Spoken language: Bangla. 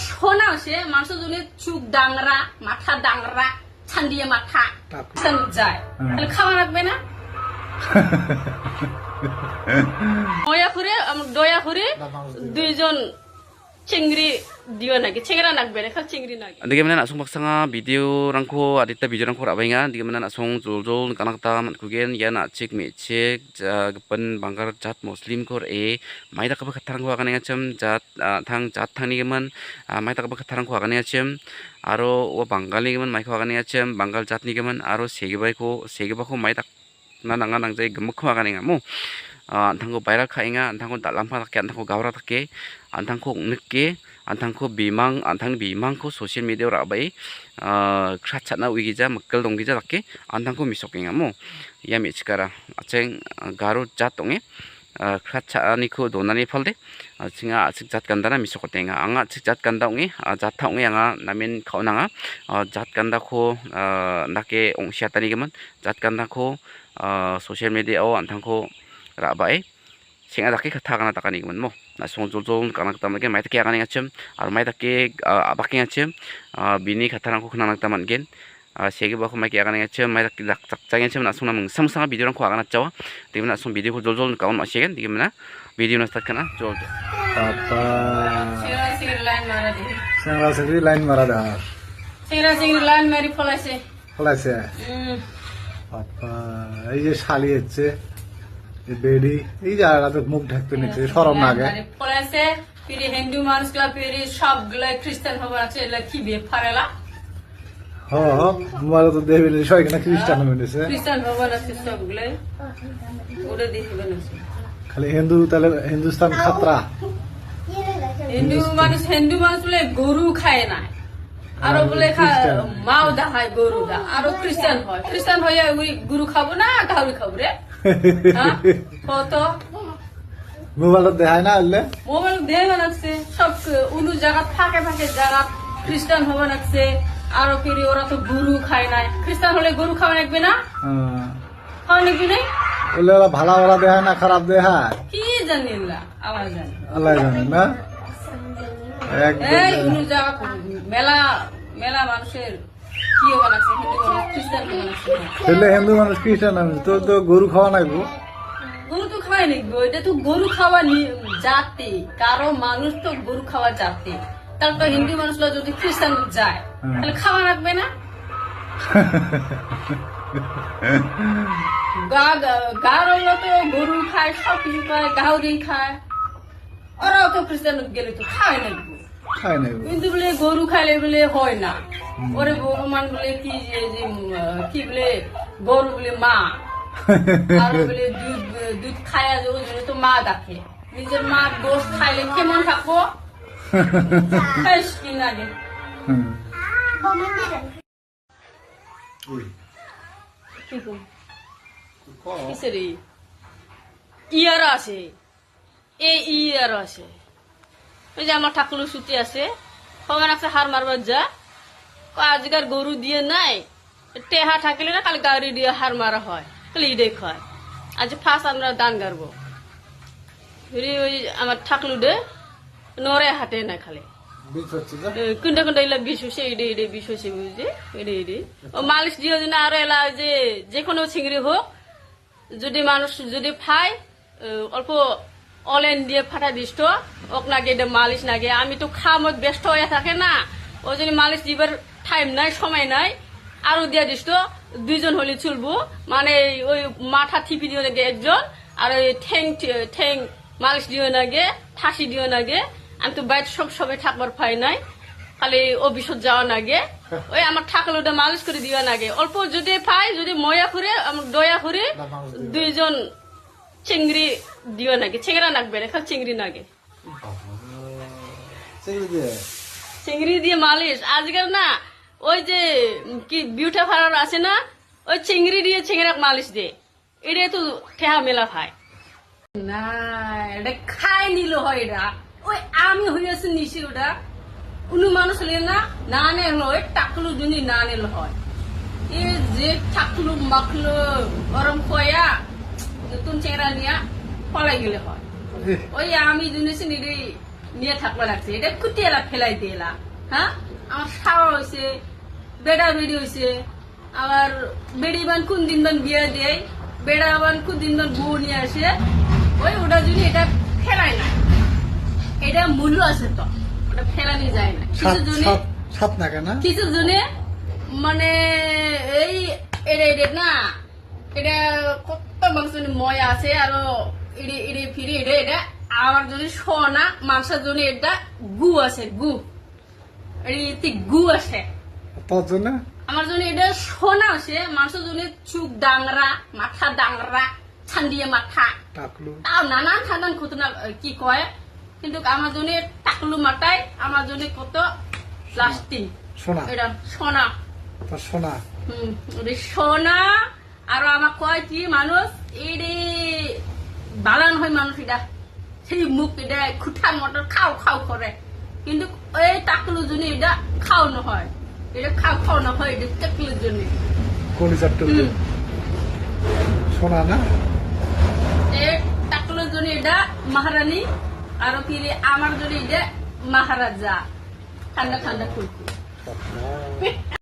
শোনা সে মানুষ জন্য চুক ডাংরা মাথা ডাংরা ছান্দিয়ে মাথা যায় তাহলে খাওয়া রাখবে না দয়া করে দুইজন চিংড়ি দিও নাকি চেংরা নাকবে রেখা চিংড়ি নাকি Digi mana nak song paksanga video rangko adita video rangko rabainga digi mana nak song jol kanakta man kugen ya nak cek me cek gapan bangkar jat muslim kor mai tak ba khatharang ko akan ngacem jat thang ni geman mai tak ba khatharang ko akan ngacem aro o bangali geman mai ko akan ngacem bangal jat ni geman aro sege ba ko mai tak na nanga nang jai gemuk ko akan ngamu antangko viral khainga antangko dalampa takke antangko gawra takke antangko nikke antangko bimangko social media rabai kratchatna wigija mekkel donggija takke antangko misokenga mo ya michkara acheng garu jat onge kratchaniko donani falde singa achik jat gandana misokotenga anga achik jat ganda onge jatta onge anga namin khaunanga jat ganda ko nake ongsiatani geman jat ganda ko social media o antangko rabai singa dake khatha kana takani geman mo na song jol kana tamage mai take agani achem ar mai take abaki achem bini khatharang ko khana taman gen sege ba ko mai ke agani achem mai take dak chang achem na song samsanga video rang ko agana chawa dimna song video ko jol kaun ma segen digimna video na start kana jol papa singra singra line mara da singra singra line mari ফলাইছে papa এই যে শালি হচ্ছে বেডি এই জায়গা তো মুখ ঢাকতে নিচ্ছে শরম লাগে ফলাইছে ফিরে হিন্দু মানুষগুলা ফিরে সবগুলা খ্রিস্টান হবার আছে এলা কি বে ফারেলা মোবাইল তো দেবেন সবাই কিনা খ্রিস্টান হয়েছে খ্রিস্টান হবার আছে সবগুলা ওটা দেখবেন খালি হিন্দু তাহলে হিন্দুস্তান খাতরা হিন্দু মানুষ বলে গরু খায় না আরো বলে মাও দেখায় গরু দা আরো খ্রিস্টান হয়ে ওই গরু খাবো না গাহরি খাবো রে কত মোবাইল দেখায় না হলে মোবাইল দেবে লাগছে সব উনু জায়গা ফাঁকে জায়গা খ্রিস্টান হওয়া লাগছে আরো ফিরে ওরা তো গরু খায় না খ্রিস্টান হলে গরু খাওয়া লাগবে না খাওয়া লাগবে না বলে ওরা ভালো ওরা দেখায় না খারাপ দেখায় কি জানি আল্লাহ জানি আল্লাহ জানে না এই উনু জায়গা মেলা মানুষের কি হওয়া লাগছে হিন্দু মানুষ খ্রিস্টান হওয়া লাগছে তাহলে হিন্দু মানুষ খ্রিস্টান তো গরু খাওয়া নাইবো গরু তো খাওয়াই নাকবো এটা তো গরু খাওয়া জাতি কারো মানুষ তো গরু খাওয়া জাতি তার তো হিন্দু মানুষরা যদি খ্রিস্টান যায় তাহলে খাওয়া রাখবে না গারো তো গরু খায় সব কিছু খায় গাহরি খায় ওরাও তো খ্রিস্টান গেলে তো খাওয়াই নাকবো কিন্তু বলে গরু খাইলে বলে হয় না ওরে ভগবান বলে কি বলে গরু বলে মা আর বলে দুধ খায়া ওই জন্য তো মা ডাকে নিজের মা দোষ খাইলে কেমন থাকবো কি লাগে ইয়ার আছে ইয়ার আছে ওই যে আমার ঠাকুর সুতি আছে খবর আছে হার মারবার যা আজকাল গরু দিয়ে নাই টেহা থাকলে না কাল গাড়ি দিয়ে হার মারা হয় কালি ইডেক হয় আজ ফার্স্ট আমরা দান গারবো ওই আমার ঠাকুর দে নরে হাতে না খালি কোনটা এলা বিষ হচ্ছে এডে বিষ হচ্ছে বুঝছে এডে ও মালিশ দিয়ে না আরো এলা যে কোনো চিংড়ি হোক যদি মানুষ যদি খায় অল্প অলেন দিয়ে ফাটা দিস তো ওক নাগে মালিশ নাগে আমি তো খামত ব্যস্ত হয়ে থাকে না ওই জন্য মালিশ দিবার টাইম নাই সময় নাই আরো দিয়া দিস তো দুইজন হলে চলবো মানে ওই মাথা থিপি দিও নাগে একজন আর ওই ঠেং মালিশ দিও নাগে ঠাসি দিও নাগে আমি তো বাইরে সবাই থাকবার পাই নাই খালি অফিসত যাওয়া নাগে ওই আমার ঠাকুরটা মালিশ করে দিও নাগে অল্প যদি পাই যদি ময়া করে দয়া করে দুইজন চিংড়ি দিও নাকি চেংরা নাকবে রেখা চিংড়ি নাগে চিংড়ি দিয়ে মালিশ আজকাল না ওই যে কি বিউটি পার্লার আছে না ওই চিংড়ি দিয়ে চেংরা মালিশ দে এটা তো ঠেহা মেলা খায় না এটা খাই নিল হয় এটা ওই আমি হইয়াছি নিছি ওটা কোনো মানুষ না না নেল হয় টাকলু যদি না নেল হয় এই যে টাকলু মাখলো গরম খয়া নতুন চেহারা নিয়ে পলাই গেলে হয় ওই আমি জুনেছি নিরে নিয়ে থাকবা লাগছে এটা কুটিয়েলা ফেলাই দিয়েলা হ্যাঁ আমার সাওয়া হয়েছে বেড়া বেড়ি হয়েছে আবার বেড়ি বান কোন দিন বান বিয়ে দেয় বেড়া বান কোন দিন বান বউ নিয়ে আসে ওই ওটা যদি এটা ফেলাই না এটা মূল্য আছে তো ওটা ফেলানি যায় না কিছু জনে সাত না কেন কিছু জনে মানে এই এটা এটা না এটা কত মাংস ময়া আছে আর এড়ে এড়ে ফিরে এটা এটা আমার জন্য সোনা মাংসের জন্য এটা গু আছে গু এটি গু আছে তোর জন্য আমার জন্য এটা সোনা আছে মাংসের জন্য চুপ ডাংরা মাথা ডাংরা ছান্দিয়ে মাথা টাকলু তাও নানান ঠান্ডান ঘটনা কি কয় কিন্তু আমার জন্য টাকলু মাথায় আমার জন্য কত প্লাস্টিক সোনা এটা সোনা তোর সোনা ওরে সোনা আর আমার কয় কি মানুষ এরে বালান হয় মানুষ এটা সেই মুখ এটা খুঁটা মটর খাও খাও করে কিন্তু এই টাকলুর জন্য এটা খাওয়ানো হয় এটা খাওয়ানো হয় এটা টাকলুর জন্য কলিজার টুকরো সোনা না এই টাকলুর জন্য এটা মহারানী আর ফিরে আমার জন্য এটা মহারাজা ঠান্ডা ঠান্ডা খুলকু